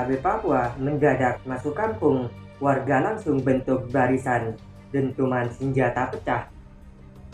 KKB Papua mendadak masuk kampung, warga langsung bentuk barisan, dentuman senjata pecah.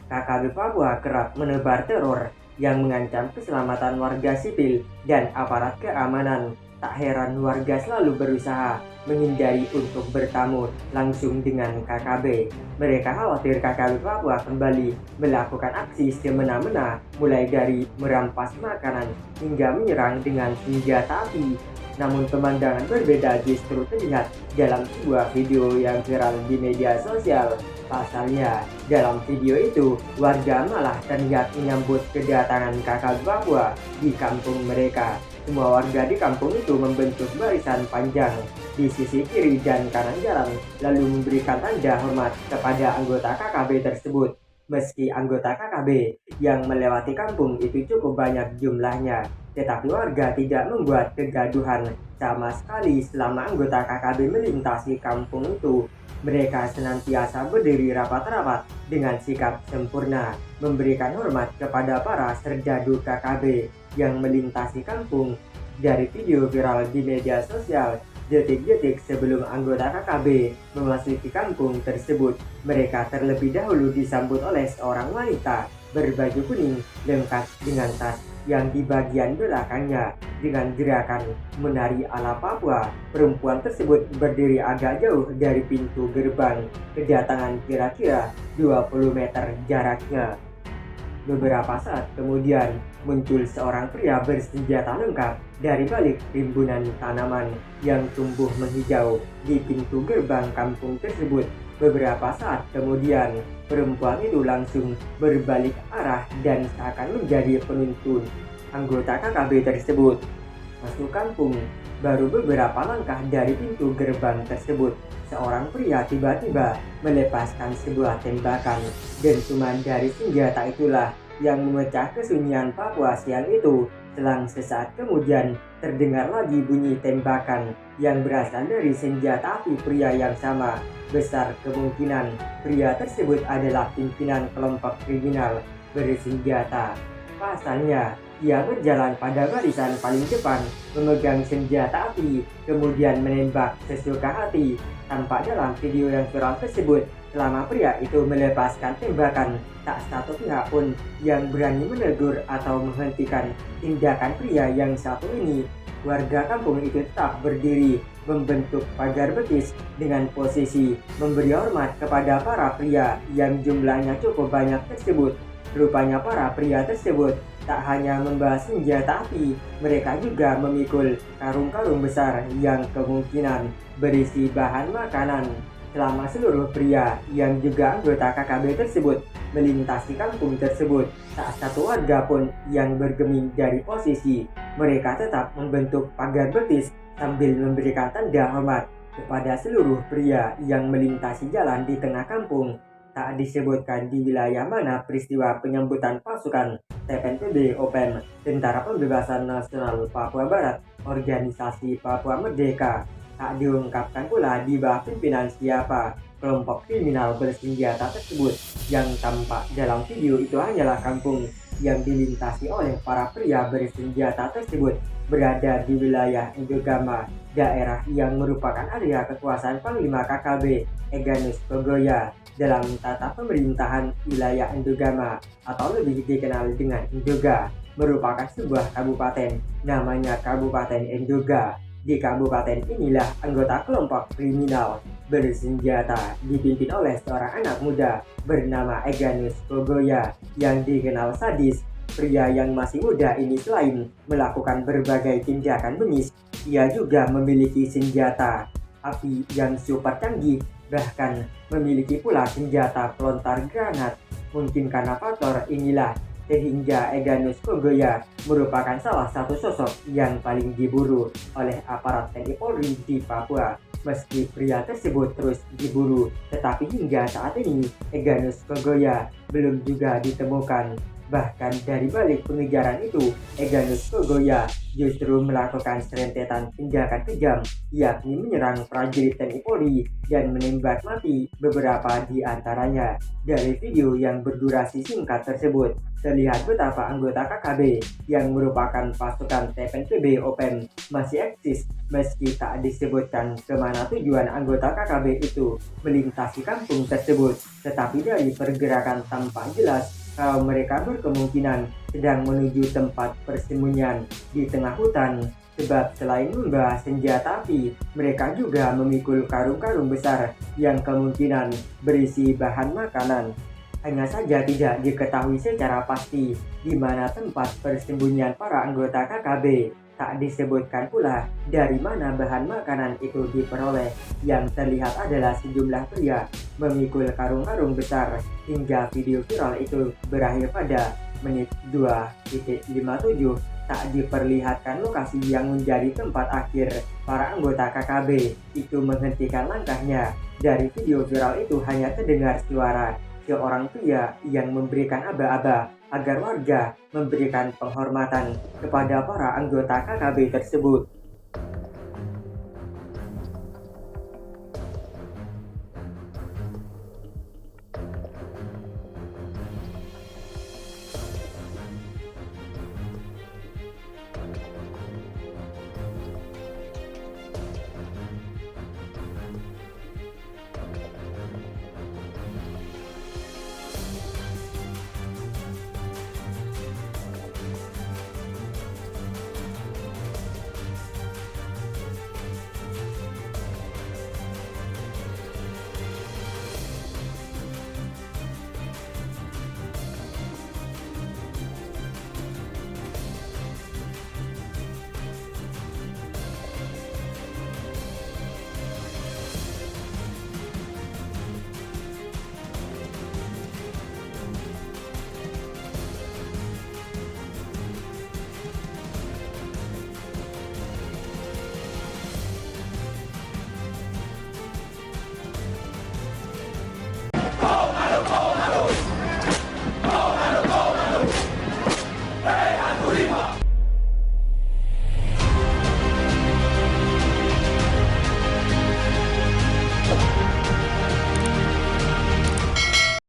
KKB Papua kerap menebar teror yang mengancam keselamatan warga sipil dan aparat keamanan. Tak heran warga selalu berusaha menghindari untuk bertamu langsung dengan KKB. Mereka khawatir KKB Papua kembali melakukan aksi semena-mena, mulai dari merampas makanan hingga menyerang dengan senjata api. Namun pemandangan berbeda justru terlihat dalam sebuah video yang viral di media sosial. Pasalnya, dalam video itu, warga malah terlihat menyambut kedatangan KKB Papua di kampung mereka. Semua warga di kampung itu membentuk barisan panjang di sisi kiri dan kanan jalan, lalu memberikan tanda hormat kepada anggota KKB tersebut. Meski anggota KKB yang melewati kampung itu cukup banyak jumlahnya, tetapi warga tidak membuat kegaduhan sama sekali selama anggota KKB melintasi kampung itu. Mereka senantiasa berdiri rapat-rapat dengan sikap sempurna, memberikan hormat kepada para serdadu KKB yang melintasi kampung. Dari video viral di media sosial, detik-detik sebelum anggota KKB memasuki kampung tersebut, mereka terlebih dahulu disambut oleh seorang wanita berbaju kuning lengkap dengan tas yang di bagian belakangnya dengan gerakan menari ala Papua. Perempuan tersebut berdiri agak jauh dari pintu gerbang kedatangan, kira-kira 20 meter jaraknya. Beberapa saat kemudian muncul seorang pria bersenjata lengkap dari balik rimbunan tanaman yang tumbuh menghijau di pintu gerbang kampung tersebut. Beberapa saat kemudian perempuan itu langsung berbalik arah dan seakan menjadi penuntun anggota KKB tersebut. Masuk kampung, baru beberapa langkah dari pintu gerbang tersebut, seorang pria tiba-tiba melepaskan sebuah tembakan. Dentuman dari senjata itulah yang memecah kesunyian Papua siang itu. Selang sesaat kemudian terdengar lagi bunyi tembakan yang berasal dari senjata api pria yang sama. Besar kemungkinan pria tersebut adalah pimpinan kelompok kriminal bersenjata. Pasalnya, ia berjalan pada barisan paling depan, memegang senjata api, kemudian menembak sesuka hati. Tampak dalam video yang viral tersebut, selama pria itu melepaskan tembakan, tak satu pihak pun yang berani menegur atau menghentikan tindakan pria yang satu ini. Warga kampung itu tetap berdiri membentuk pagar betis dengan posisi memberi hormat kepada para pria yang jumlahnya cukup banyak tersebut. Rupanya para pria tersebut tak hanya membawa senjata api, mereka juga memikul karung-karung besar yang kemungkinan berisi bahan makanan. Selama seluruh pria yang juga anggota KKB tersebut melintasi kampung tersebut, tak satu warga pun yang bergeming dari posisi. Mereka tetap membentuk pagar betis sambil memberikan tanda hormat kepada seluruh pria yang melintasi jalan di tengah kampung. Tak disebutkan di wilayah mana peristiwa penyambutan pasukan TPNPB OPM, Tentara Pembebasan Nasional Papua Barat, Organisasi Papua Merdeka. Tak diungkapkan pula di bawah pimpinan siapa kelompok kriminal bersenjata tersebut. Yang tampak dalam video itu hanyalah kampung yang dilintasi oleh para pria bersenjata tersebut berada di wilayah Endogama, daerah yang merupakan area kekuasaan Panglima KKB Egyanus Kogoya dalam tata pemerintahan wilayah Endogama, atau lebih dikenal dengan Endoga, merupakan sebuah kabupaten namanya Kabupaten Endoga. Di kabupaten inilah anggota kelompok kriminal bersenjata dipimpin oleh seorang anak muda bernama Egyanus Kogoya yang dikenal sadis. Pria yang masih muda ini selain melakukan berbagai tindakan bengis, ia juga memiliki senjata api yang super canggih, bahkan memiliki pula senjata pelontar granat. Mungkin karena faktor inilah sehingga Egyanus Kogoya merupakan salah satu sosok yang paling diburu oleh aparat TNI Polri di Papua. Meski pria tersebut terus diburu, tetapi hingga saat ini Egyanus Kogoya belum juga ditemukan. Bahkan dari balik pengejaran itu, Egyanus Kogoya justru melakukan serentetan tindakan kejam, yakni menyerang prajurit TNI Polri dan menembak mati beberapa di antaranya. Dari video yang berdurasi singkat tersebut, terlihat betapa anggota KKB yang merupakan pasukan TPNPB OPM masih eksis meski tak disebutkan kemana tujuan anggota KKB itu melintasi kampung tersebut. Tetapi dari pergerakan tampak jelas kalau mereka berkemungkinan sedang menuju tempat persembunyian di tengah hutan, sebab selain membawa senjata api, mereka juga memikul karung-karung besar yang kemungkinan berisi bahan makanan. Hanya saja tidak diketahui secara pasti di mana tempat persembunyian para anggota KKB. Tak disebutkan pula dari mana bahan makanan itu diperoleh. Yang terlihat adalah sejumlah pria memikul karung-karung besar hingga video viral itu berakhir pada menit 2.57. Tak diperlihatkan lokasi yang menjadi tempat akhir para anggota KKB itu menghentikan langkahnya. Dari video viral itu hanya terdengar suara seorang pria yang memberikan aba-aba agar warga memberikan penghormatan kepada para anggota KKB tersebut.